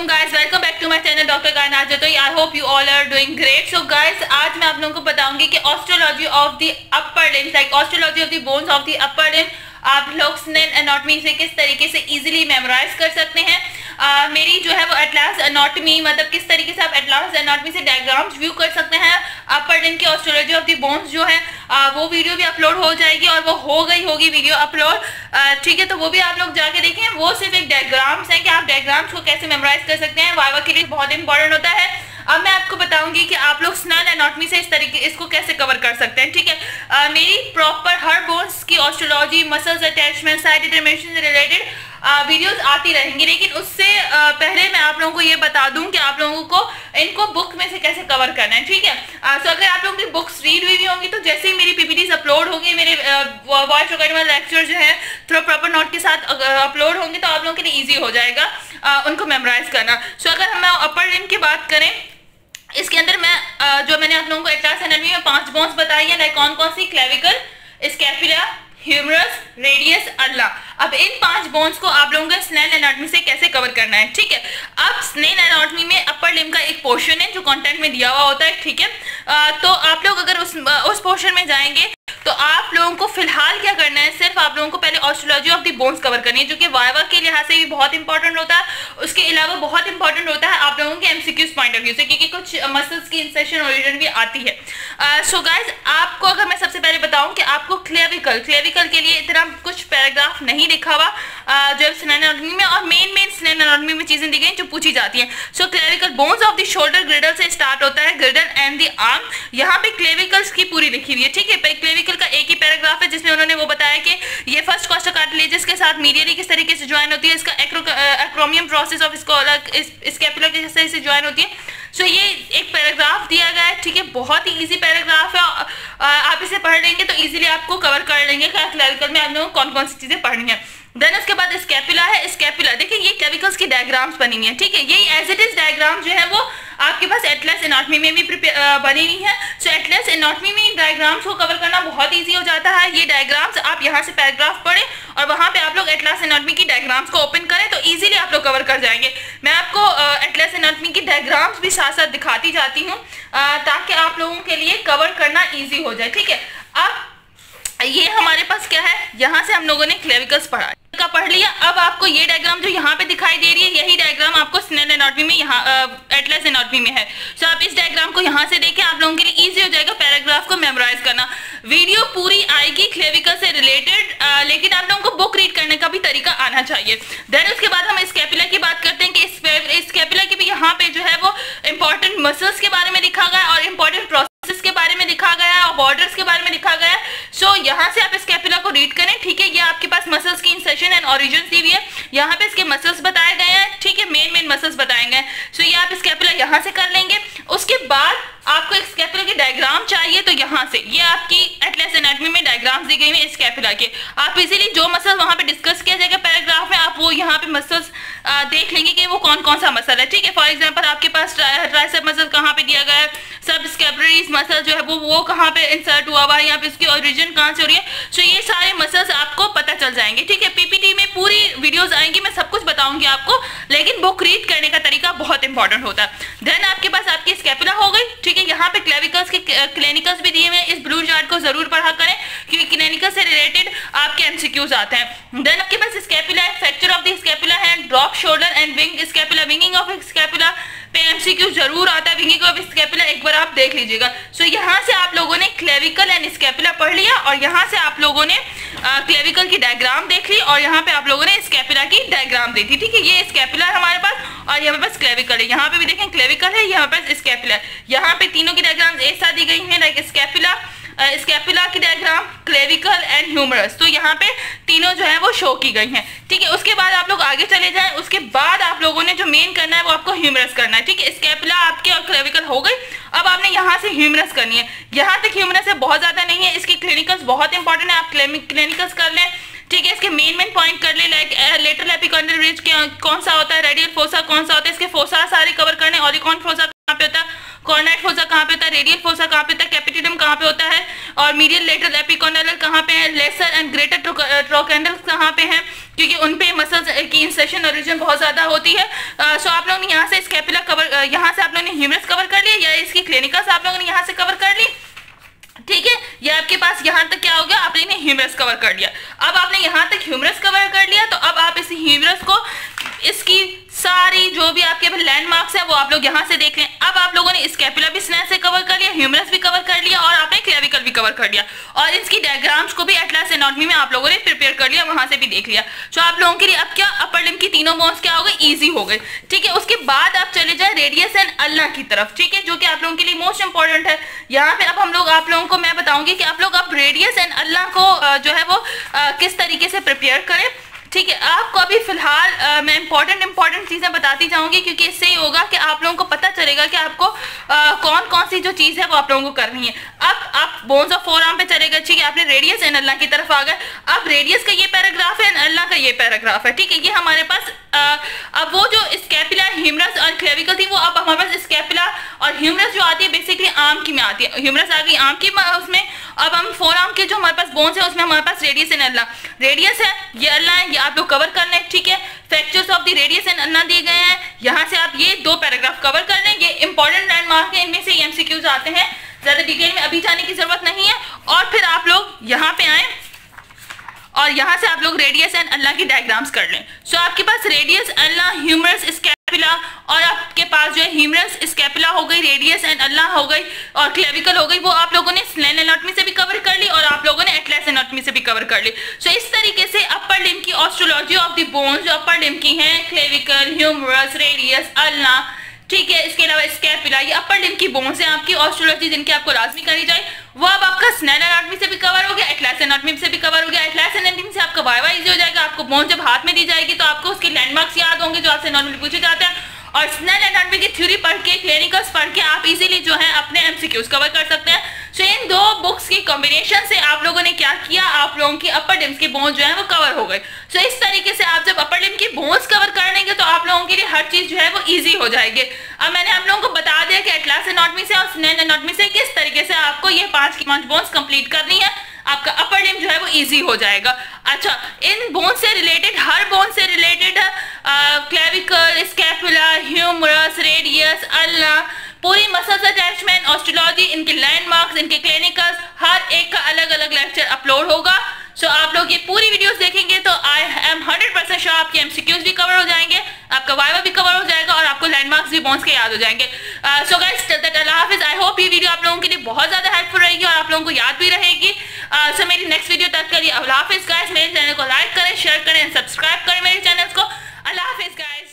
अस्सलाम guys, welcome back to my channel doctor Kainat Jatoi. I hope you all are doing great. So guys, आज मैं आप लोगों को बताऊंगी कि osteology of the upper limb, like osteology of the bones of the upper limb, आप लोग स्नेल एनाटॉमी से किस तरीके से इजीली मेमोराइज कर सकते हैं। मेरी जो है वो एटलास एनाटॉमी, मतलब किस तरीके से आप एटलास एनाटॉमी से डायग्राम्स व्यू कर सकते हैं। अपर लिम्ब की ऑस्ट्रोलॉजी ऑफ द बोन्स जो है वो वीडियो भी अपलोड हो जाएगी और वो हो गई होगी वीडियो अपलोड, ठीक है। तो वो भी आप लोग जाके देखें। वो सिर्फ एक डायग्राम्स है कि आप डायग्राम्स को कैसे मेमोराइज कर सकते हैं, वाइवा के लिए बहुत इंपॉर्टेंट होता है। अब मैं आपको बताऊंगी कि आप लोग स्नेल एनाटॉमी से इस तरीके इसको कैसे कवर कर सकते हैं, ठीक है। मेरी प्रॉपर हर बोन्स की astrology, muscles attachment, side determination से रिलेटेड वीडियोस आती रहेंगी, लेकिन उससे पहले मैं आप लोगों को ये बता दूं कि आप लोगों को इनको बुक में से कैसे कवर करना है, ठीक है। तो अगर आप लोगों की बुक्स रीड हुई भी होंगी तो जैसे ही मेरी पीपीटीज अपलोड होंगी, मेरे वॉइस रिकॉर्डिंग वाले लेक्चर जो है थोड़ा प्रॉपर नोट के साथ अपलोड होंगे, तो आप लोगों के लिए ईजी हो जाएगा उनको मेमोराइज करना। सो अगर हम अपर लिम्ब की बात करें, इसके अंदर मैं जो मैंने आप लोगों को एटलास एनाटॉमी में 5 बोन्स बताई है, लाइक कौन कौन सी, clavicle, scapula, humerus, radius, ulna. अब इन 5 बोन्स को आप लोगों को स्नेल एनाटॉमी से कैसे कवर करना है, ठीक है। अब स्नेल एनाटॉमी में अपर लिम्ब का एक पोर्शन है जो कंटेंट में दिया हुआ होता है, ठीक है। तो आप लोग अगर उस पोर्शन में जाएंगे तो आप लोगों को फिलहाल क्या करना है, सिर्फ आप लोगों को पहले astrology of the bones cover करनी है, जो कि वाइवा के लिहाज से भी बहुत इंपॉर्टेंट होता है। उसके अलावा बहुत इंपॉर्टेंट होता है आप लोगों के एमसीक्यूज पॉइंट ऑफ व्यू से, क्योंकि कुछ मसल्स की इंसेशन ओरिजिन भी आती है। सो गाइज, आपको अगर मैं सबसे पहले बताऊं कि आपको क्लेविकल के लिए इतना कुछ पैराग्राफ नहीं लिखा हुआ जो स्नेल एनाटॉमी में, और मेन स्नेल एनाटॉमी में चीजें दी गई जो पूछी जाती हैं। So clavicle bones of the shoulder girdle से स्टार्ट होता है, ग्रिडल एंड द आर्म। यहाँ पे क्लेविकल्स की पूरी लिखी हुई है, ठीक है। क्लेविकल का एक ही पैराग्राफ है जिसमें उन्होंने वो बताया कि ये फर्स्ट कॉस्टा कार्टिलेजेस के साथ मीडियली किस तरीके से ज्वाइन होती है, इसका एक्रोमियम प्रोसेस ऑफ स्कैपुला के जैसे से ज्वाइन होती है। सो ये एक पैराग्राफ दिया गया है, ठीक है। बहुत ही इजी पैराग्राफ है, आप इसे पढ़ लेंगे तो इजीली आपको कवर कर लेंगे क्लेविकल में आप लोगों को कौन कौन सी चीजें पढ़नी है। देन उसके बाद स्कैपुला है। स्कैपुला देखिए, ये क्लेविकल्स की डायग्राम्स बनी हुई है, ठीक है। ये एज इट इज डायग्राम जो है वो आपके पास एटलास एनाटॉमी में भी बनी हुई है। सो एटलास एनाटॉमी में इन डायग्राम्स को कवर करना बहुत ईजी हो जाता है। ये डायग्राम्स आप यहाँ से पैराग्राफ पढ़ें और वहाँ पे आप लोग एटलास एनाटॉमी की डायग्राम्स को ओपन करें तो इजीली आप लोग कवर कर जाएंगे। मैं आपको एटलास एनाटॉमी की डायग्राम्स भी साथ साथ दिखाती जाती हूँ ताकि आप लोगों के लिए कवर करना ईजी हो जाए, ठीक है। अब ये हमारे पास क्या है, यहाँ से हम लोगों ने क्लेविकल्स का पढ़ लिया। अब आपको ये डायग्राम जो यहाँ पे दिखाई दे रही है, यही डायग्राम आपको स्नेल एनाटॉमी में यहाँ एटलास एनाटॉमी में है। सो आप इस डायग्राम को यहाँ से देखें, आप लोगों के लिए इजी हो जाएगा पैराग्राफ को मेमोराइज करना। वीडियो पूरी आएगी क्लेविकल से रिलेटेड, लेकिन आप लोगों को बुक रीड करने का भी तरीका आना चाहिए। देन उसके बाद हम स्कैपुला की बात करते हैं कि स्कैपुला की भी यहाँ पे जो है वो इंपॉर्टेंट मसल्स के बारे में लिखा गया और इंपॉर्टेंट प्रोसेस के बारे में लिखा गया है और बॉर्डर्स के बारे में लिखा गया है। सो यहाँ से आप स्कैपुला को रीड करें, ठीक है। ये आपके पास मसल्स की इंसेशन एंड ओरिजिन दी हुई है, यहाँ पे इसके मसल्स बताए गए हैं, ठीक है। मेन मसल्स बताए गए हैं। सो ये आप स्कैपुला यहाँ से कर लेंगे। उसके बाद आपको एक स्कैपुला की डायग्राम चाहिए, तो यहाँ से ये आपकी एटलास एनाटॉमी में डायग्राम्स दी गई हैं स्कैपुला के। आप इजीली जो मसल वहाँ पे डिस्कस किया जाएगा पैराग्राफ में, आप वो यहाँ पे मसल्स देख लेंगे कि वो कौन कौन सा मसल है, ठीक है। फॉर एग्जाम्पल आपके पास ट्राइसेप मसल कहाँ पे दिया गया है, सब स्कैपुलरीज मसल जो है वो कहाँ पे इंसर्ट हुआ हुआ है, यहाँ पे इसकी ओरिजिन कहाँ से हो रही है। सो ये सारे मसल्स आपको पता चल जाएंगे, ठीक है। पीपीटी में पूरी वीडियोस आएंगी, मैं सब कुछ बताऊंगी आपको, लेकिन बुक रीड करने का तरीका बहुत इंपॉर्टेंट होता है। देन आपके पास आपकी स्कैपुला हो गई, ठीक है। यहाँ पे क्लेविकल्स के क्लिनिकल्स भी दिए हुए हैं, इस ब्लू चार्ट को जरूर पढ़ा करें क्योंकि क्लिनिकल से रिलेटेड आपके एमसीक्यूज आते हैं। देन आपके पास स्कैपुला है, फ्रैक्चर ऑफ द स्कैपुला है, drop shoulder and wing scapula, winging of scapula पे एमसीक्यू जरूर आता है, विंगिंग ऑफ स्कैपुला एक बार आप देख लीजिएगा। सो यहाँ से आप लोगों ने क्लेविकल एंड स्कैपुला पढ़ लिया और यहाँ से आप लोगों ने क्लेविकल की डायग्राम देख ली और यहाँ पे आप लोगों ने स्कैपुला की डायग्राम देखी, ठीक है। ये स्कैपुला है हमारे पास और यहाँ पे पास क्लेविकल है, यहाँ पे भी देखें क्लेविकल है, यहाँ पे स्कैपुला है। यहाँ पे तीनों की डायग्राम एक साथ दी गई है, लाइक स्कैपुला की डायग्राम, क्लेविकल एंड ह्यूमरस। तो यहाँ पे तीनों जो है वो शो की गई हैं, ठीक है। उसके बाद आप लोग आगे चले जाएं, उसके बाद आप लोगों ने जो मेन करना है वो आपको ह्यूमरस करना है, ठीक है। स्कैपुला आपके और क्लेविकल हो गई, अब आपने यहाँ से ह्यूमरस करनी है। यहाँ तक ह्यूमरस है, बहुत ज्यादा नहीं है। इसके क्लिनिकल्स बहुत इंपॉर्टेंट है, आप क्लिनिकल्स कर लें, ठीक है। इसके मेन पॉइंट कर ले, लाइक लेटरल एपिकॉन्ड्रियल रिज कौन सा होता है, रेडियल फोसा कौन सा होता है, इसके फोसा सारे कवर करने, ऑरिकॉन फोसा कहाँ पे होता है, कॉर्नाइट फोसा कहाँ पे होता है, रेडियल फोसा कहाँ पे होता है, कैपिटिलम कहाँ पे होता है और मीडियल लेटरल एपिकॉन्ड्रियल कहाँ पे है, लेसर एंड ग्रेटर ट्रोकेंडल कहाँ पे है, क्योंकि उन पे मसल्स की इंसर्शन और रीजन बहुत ज़्यादा होती है। सो आप लोगों ने यहाँ से स्कैपुला कवर, यहाँ से आप लोगों ने ह्यूमरस कवर कर लिया, या इसकी क्लिनिकल्स आप लोगों ने यहाँ से कवर कर ली, ठीक है। ये आपके पास यहाँ तक क्या हो गया, आपने ह्यूमरस कवर कर लिया। अब आपने यहाँ तक ह्यूमरस कवर कर लिया, तो अब आप इस ह्यूमरस को, इसकी सारी जो भी आपके लैंडमार्क्स है वो आप लोग यहाँ से देख लें। अब आप लोगों ने स्कैपुला भी स्नेल से कवर कर लिया, ह्यूमरस भी कवर कर लिया, और आपने क्लेविकल भी कवर कर लिया, और इसकी डायग्राम्स को भी एटलस एनाटॉमी में आप लोगों ने प्रिपेयर कर लिया, वहां से भी देख लिया। तो आप लोगों के लिए अब क्या, अपर लिम्ब की तीनों बोन्स क्या हो गए, ईजी हो गए, ठीक है। उसके बाद आप चले जाए रेडियस एंड अल्ना की तरफ, ठीक है, जो कि आप लोगों के लिए मोस्ट इंपॉर्टेंट है। यहाँ पे अब हम लोग, आप लोगों को मैं बताऊंगी कि आप लोग अब रेडियस एंड अल्ना को जो है वो किस तरीके से प्रिपेयर करें, ठीक है। आपको अभी फिलहाल मैं इंपॉर्टेंट चीजें बताती जाऊंगी, क्योंकि इससे ही होगा कि आप लोगों को पता चलेगा कि आपको कौन कौन सी जो चीज है वो आप लोगों को करनी है। अब आप बोन्स ऑफ फोरआर्म पे चलेगा, ठीक है, आपने रेडियस एंड अल्ना की तरफ आ गए। अब रेडियस का ये पैराग्राफ है एंड अल्ना का ये पैराग्राफ है, ठीक है। ये हमारे पास अब वो जो स्कैपुला, ह्यूमरस और क्लेविकल थी, वो अब हमारे पास स्कैपुला और ह्यूमरस जो आती है बेसिकली आर्म की में आती है। ह्यूमरस आ गई आर्म की उसमें, अब हम फोरआर्म के जो हमारे पास बोन्स है उसमें हमारे पास रेडियस एंड अल्ना, रेडियस है, ये अल्ना है, ये आप लोग कवर कर लें, ठीक है। Fractures of the radius and ulna दिए गए हैं, यहाँ से आप ये 2 पैराग्राफ कवर कर लें। ये इंपॉर्टेंट लैंडमार्क है, इनमें से एमसीक्यूज आते हैं, ज्यादा डिटेल में अभी जाने की जरूरत नहीं है। और फिर आप लोग यहाँ पे आए और यहाँ से आप लोग रेडियस एंड अल्ना की डायग्राम्स कर लें। सो आपके पास रेडियस, अल्ना, ह्यूमरस, स्कैपुला, और आपके पास जो है ह्यूमरस, स्कैपुला हो गई, रेडियस एंड अल्ना हो गई, और क्लेविकल हो गई, वो आप लोगों ने स्नेल एनाटॉमी से भी कवर कर ली, और आप लोगों ने एटलस एनाटॉमी से भी कवर कर ली। सो इस तरीके से अपर लिम्ब की ऑस्ट्रोलॉजी ऑफ द बोन्स जो अपर लिम्ब की हैं, क्लेविकल, ह्यूमरस, रेडियस, अल्ना, ठीक है, इसके अलावा स्कैपुला, ये अपर लिम्ब की बोन्स है आपकी ऑस्ट्रोलॉजी जिनकी आपको लाजमी करनी चाहिए। वो अब आपका स्नेल एनाटॉमी से भी कवर हो गया, एटलस एनाटॉमी से भी कवर हो गया। एटलस एनाटॉमी से आपका वाइवा इजी हो जाएगा, आपको बोन जब हाथ में दी जाएगी तो आपको उसके लैंडमार्क्स याद होंगे जो आपसे नॉर्मली पूछे जाते हैं, और स्नेल एनाटॉमी की थ्योरी पढ़ के, क्लिनिकल्स पढ़ के आप इजीली जो है अपने एमसीक्यूज कवर कर सकते हैं। सो इन 2 बुक्स की कॉम्बिनेशन से आप लोगों ने क्या किया, आप लोगों की अपर लिम्ब के बोन्स जो है वो कवर हो गए। सो इस तरीके से आप जब अपर लिम्ब की बोन्स कवर कर लेंगे तो आप लोगों के लिए हर चीज जो है वो इजी हो जाएगी। अब मैंने आप लोगों को बता दिया कि एटलस एनाटॉमी से और स्नेल एनाटॉमी से किस तरीके से आपको ये 5 की 5 बोन्स कंप्लीट करनी है, आपका अपर लिम्ब जो है वो इजी हो जाएगा। अच्छा, इन बोन से रिलेटेड, हर बोन से related, clavicle, scapula, humerus, radius, ulna, पूरी मसल्स अटैचमेंट, ऑस्ट्रोलॉजी, इनके लैंडमार्क्स, इनके क्लिनिकल्स, हर एक का अलग अलग लेक्चर अपलोड होगा। सो आप लोग ये पूरी वीडियोस देखेंगे तो आई एम 100% श्योर आपके एमसीक्यूज भी कवर हो जाएंगे, आपका वाइवा भी कवर हो जाएगा, और आपको लैंडमार्क्स भी बोन्स के याद हो जाएंगे। So guys, till that, Allah Hafiz. I hope ये वीडियो आप लोगों के लिए बहुत ज्यादा हेल्पफुल रहेगी और आप लोगों को याद भी रहेगी। सो मेरी नेक्स्ट वीडियो तक के लिए अल्लाह हाफिज गाइस। मेरे चैनल को लाइक करें, शेयर करें, सब्सक्राइब करें मेरे चैनल को। अल्लाह हाफिज गाइस।